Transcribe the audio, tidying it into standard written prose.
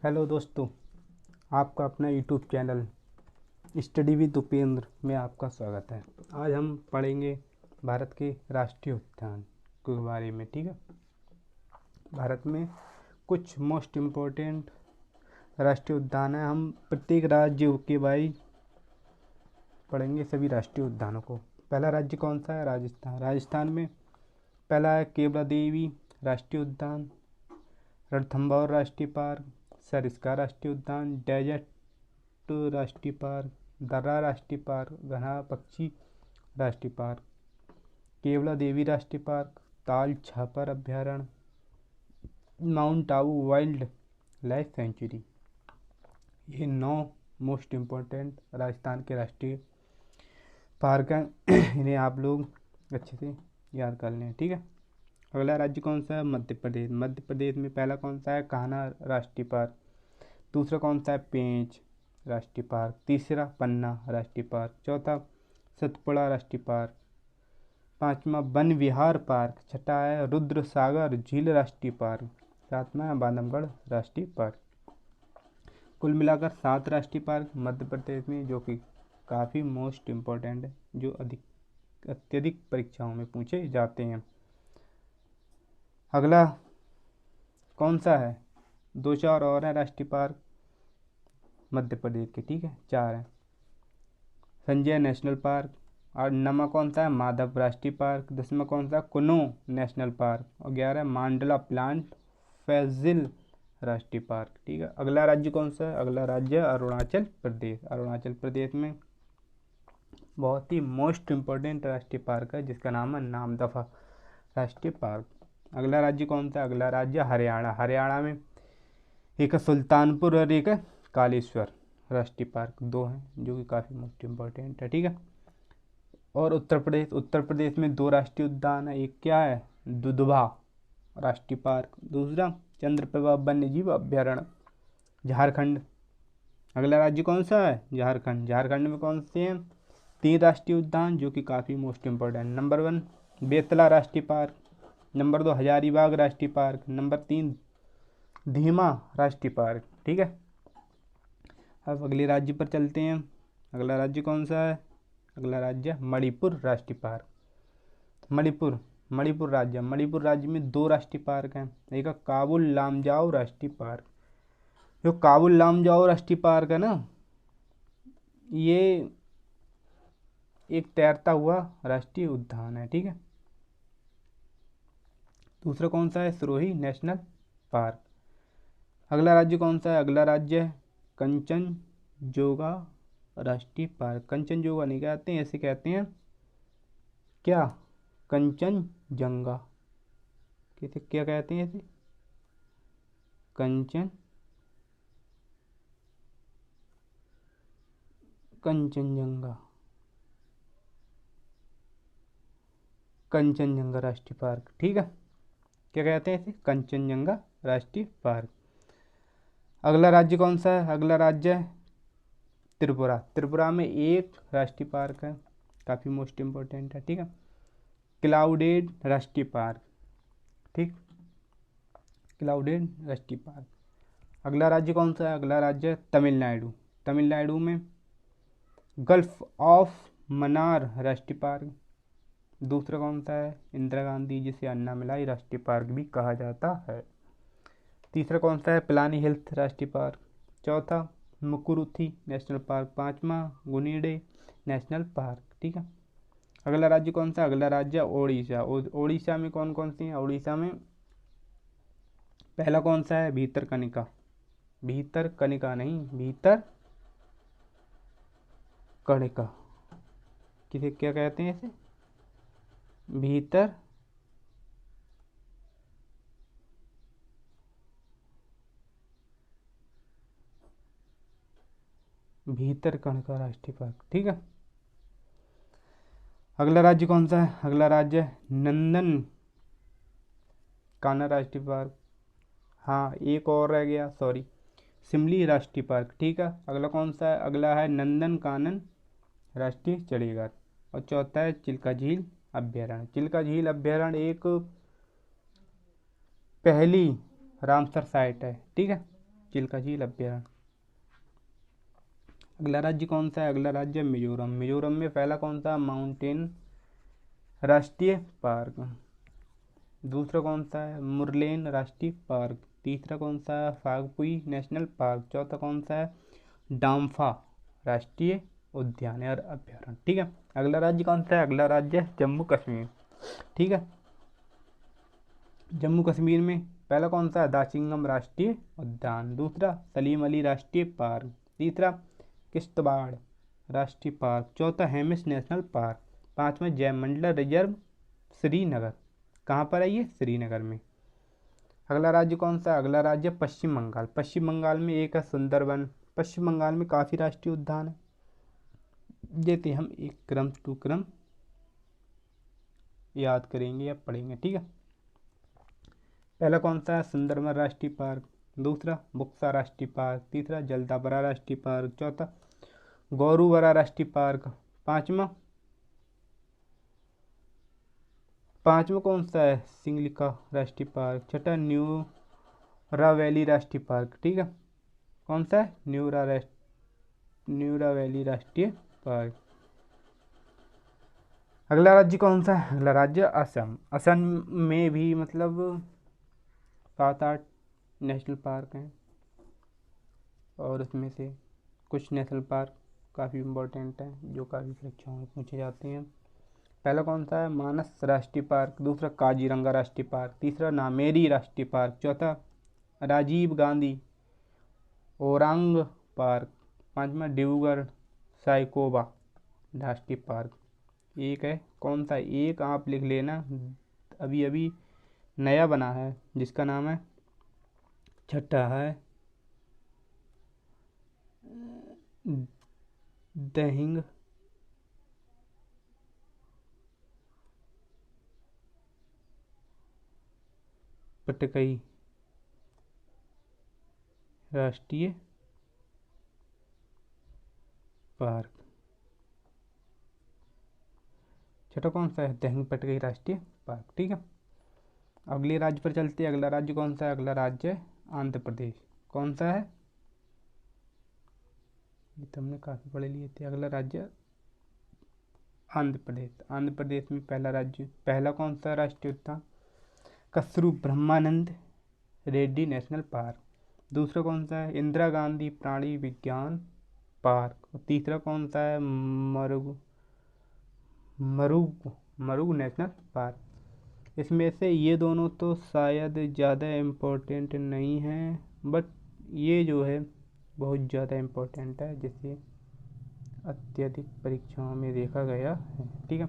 Hello दोस्तों, आपका अपना YouTube channel study with Upendra में आपका स्वागत है। आज हम पढ़ेंगे भारत के राष्ट्रीय उद्यान के बारे में। ठीक है, भारत में कुछ मोस्ट इम्पोर्टेंट राष्ट्रीय उद्यान हैं। हम प्रत्येक राज्य के बारे पढ़ेंगे, सभी राष्ट्रीय उद्यानों को। पहला राज्य कौन सा है? राजस्थान। राजस्थान में पहला है केवड़ा देवी राष्ट्रीय उद्यान, रणथंभौर राष्ट्रीय पार्क, सरिस्का राष्ट्रीय उद्यान, डेजर्ट राष्ट्रीय पार्क, दर्रा राष्ट्रीय पार्क, घना पक्षी राष्ट्रीय पार्क, केवला देवी राष्ट्रीय पार्क, ताल छापर अभ्यारण्य, mount Abu wild life sanctuary. ये 9 मोस्ट इम्पोर्टेंट राजस्थान के राष्ट्रीय पार्क हैं। इन्हें आप लोग अच्छे से याद कर लें। ठीक है, अगला राज्य कौन सा है? मध्य प्रदेश। मध्य प्रदेश में पहला कौन सा है? कान्हा राष्ट्रीय पार्क। दूसरा कौन सा है? पेंच राष्ट्रीय पार्क। तीसरा पन्ना राष्ट्रीय पार्क। चौथा सतपुड़ा राष्ट्रीय पार्क। पांचवा वन विहार पार्क। छठा है रुद्र सागर झील राष्ट्रीय पार्क। सातवां है बांधवगढ़ राष्ट्रीय पार्क। कुल मिलाकर 7 राष्ट्रीय पार्क मध्य प्रदेश में, जो कि काफ़ी मोस्ट इम्पोर्टेंट है, जो अत्यधिक परीक्षाओं में पूछे जाते हैं। अगला कौन सा है? 2-4 और है राष्ट्रीय पार्क मध्य प्रदेश के। ठीक है, 4 हैं। Sanjay national park. और 9वां कौन सा है? माधव राष्ट्रीय पार्क। 10वां कौन सा? कुनो नेशनल पार्क। और 11 मांडला प्लांट फैजिल राष्ट्रीय पार्क। ठीक है, अगला राज्य कौन सा है? अगला राज्य अरुणाचल प्रदेश। अरुणाचल प्रदेश में बहुत ही मोस्ट इम्पोर्टेंट राष्ट्रीय पार्क है, जिसका नाम है नामदफा राष्ट्रीय पार्क। अगला राज्य कौन सा है? अगला राज्य हरियाणा। हरियाणा में एक है सुल्तानपुर और एक है कालेश्वर राष्ट्रीय पार्क। 2 हैं जो कि काफ़ी मोस्ट इम्पोर्टेंट है। ठीक है, और उत्तर प्रदेश। उत्तर प्रदेश में 2 राष्ट्रीय उद्यान है। एक क्या है? दुधवा राष्ट्रीय पार्क। दूसरा चंद्रप्रभा वन्य जीव अभ्यारण्य। झारखंड। अगला राज्य कौन सा है? झारखंड। झारखंड में कौन से हैं? 3 राष्ट्रीय उद्यान जो कि काफ़ी मोस्ट इम्पोर्टेंट। नंबर 1 बेतला राष्ट्रीय पार्क, नंबर 2 हजारीबाग राष्ट्रीय पार्क, नंबर 3 धीमा राष्ट्रीय पार्क। ठीक है, अब अगले राज्य पर चलते हैं। अगला राज्य कौन सा है? अगला राज्य मणिपुर राष्ट्रीय पार्क। मणिपुर राज्य में 2 राष्ट्रीय पार्क हैं। एक है काबुल लामजाओ राष्ट्रीय पार्क। जो काबुल लामजाओ राष्ट्रीय पार्क है ना, ये एक तैरता हुआ राष्ट्रीय उद्यान है। ठीक है, दूसरा कौन सा है? Sirohi national park. अगला राज्य कौन सा है? अगला राज्य है कंचनजोगा राष्ट्रीय पार्क। कंचनजोगा नहीं कहते हैं, ऐसे कहते हैं क्या? कंचनजंगा। कैसे क्या कहते हैं ऐसे? कंचनजंगा राष्ट्रीय पार्क। ठीक है, क्या कहते हैं इसे? कंचनजंगा राष्ट्रीय पार्क। अगला राज्य कौन सा है? अगला राज्य है त्रिपुरा। त्रिपुरा में 1 राष्ट्रीय पार्क है, काफ़ी मोस्ट इम्पोर्टेंट है। ठीक है, क्लाउडेड राष्ट्रीय पार्क। ठीक, क्लाउडेड राष्ट्रीय पार्क। अगला राज्य कौन सा है? अगला राज्य है तमिलनाडु। तमिलनाडु में गल्फ ऑफ मन्नार राष्ट्रीय पार्क। दूसरा कौन सा है? इंदिरा गांधी जिसे अन्नामलाई राष्ट्रीय पार्क भी कहा जाता है। तीसरा कौन सा है? पिलानी हिल्स राष्ट्रीय पार्क। चौथा मुकुरुथी नेशनल पार्क। 5वां गुनीडे नेशनल पार्क। ठीक है, अगला राज्य कौन सा? अगला राज्य ओडिशा। ओडिशा में कौन कौन सी हैं? ओडिशा में पहला कौन सा है? भीतरकनिका। भीतरकनिका नहीं, भीतरकनिका। किसे क्या कहते हैं इसे? भीतरकनिका राष्ट्रीय पार्क। ठीक है, अगला राज्य कौन सा है? अगला राज्य है नंदन कानन राष्ट्रीय पार्क। हाँ, एक और रह गया, सॉरी, शिमली राष्ट्रीय पार्क। ठीक है, अगला कौन सा है? अगला है नंदन कानन राष्ट्रीय चढ़ीगढ़। और चौथा है चिल्का झील अभ्यारण्य। चिल्का झील अभ्यारण्य एक पहली रामसर साइट है। ठीक है, चिल्का झील अभ्यारण्य। अगला राज्य कौन सा है? अगला राज्य मिजोरम। मिजोरम में पहला कौन सा? माउंटेन राष्ट्रीय पार्क। दूसरा कौन सा है? मुरलेन राष्ट्रीय पार्क। तीसरा कौन सा है? फागपुई नेशनल पार्क। चौथा कौन सा है? डाम्फा राष्ट्रीय उद्यान और अभ्यारण्य। ठीक है। अगला राज्य कौन सा है? अगला राज्य है जम्मू कश्मीर। ठीक है। जम्मू कश्मीर में पहला कौन सा है? दाशिंगम राष्ट्रीय उद्यान। दूसरा सलीम अली राष्ट्रीय पार्क। तीसरा किश्तवाड़ राष्ट्रीय पार्क। चौथा हेमिस नेशनल पार्क। पांचवा जयमंडला रिजर्व श्रीनगर। कहाँ पर है ये? श्रीनगर में। अगला राज्य कौन सा है? अगला राज्य पश्चिम बंगाल। पश्चिम बंगाल में एक है सुंदरबन। पश्चिम बंगाल में काफ़ी राष्ट्रीय उद्यान है, जैसे हम एक क्रम टू क्रम याद करेंगे या पढ़ेंगे। ठीक है। पहला कौन सा है? सुंदरबन राष्ट्रीय पार्क। दूसरा बुक्सा राष्ट्रीय पार्क। तीसरा जलदापारा राष्ट्रीय पार्क। चौथा गौरूवारा राष्ट्रीय पार्क। पांचवा कौन सा है? सिंगलिका राष्ट्रीय पार्क। छठा न्यूरा वैली राष्ट्रीय पार्क। ठीक है। कौन सा है? न्यूरा वैली राष्ट्रीय पार्क। अगला राज्य कौन सा है? अगला राज्य असम। असम में भी मतलब 7-8 नेशनल पार्क हैं, और उसमें से कुछ नेशनल पार्क काफ़ी इम्पोर्टेंट हैं जो काफ़ी परीक्षाओं में पूछे जाते हैं। पहला कौन सा है? मानस राष्ट्रीय पार्क। दूसरा काजीरंगा राष्ट्रीय पार्क। तीसरा नामेरी राष्ट्रीय पार्क। चौथा राजीव गांधी ओरांग पार्क। पांचवा डिब्रूगढ़ साइकोबा राष्ट्रीय पार्क। एक है कौन सा? एक आप लिख लेना, अभी अभी नया बना है जिसका नाम है, छठा है दहिंग पटकई राष्ट्रीय पार्क। छठा कौन सा है? दहिंग पटकई राष्ट्रीय पार्क। ठीक है। अगले राज्य पर चलते हैं। अगला राज्य कौन सा है? अगला राज्य है आंध्र प्रदेश। कौन सा है? ये तो हमने काफ़ी पढ़े लिए थे। अगला राज्य आंध्र प्रदेश। आंध्र प्रदेश में पहला कौन सा राष्ट्रीय उद्यान? कसरू ब्रह्मानंद रेड्डी नेशनल पार्क। दूसरा कौन सा है? इंदिरा गांधी प्राणी विज्ञान पार्क। और तीसरा कौन सा है? मरुग नेशनल पार्क। इसमें से ये दोनों तो शायद ज़्यादा इम्पोर्टेंट नहीं हैं, बट ये जो है बहुत ज़्यादा इम्पोर्टेंट है, जिसे अत्यधिक परीक्षाओं में देखा गया है। ठीक है।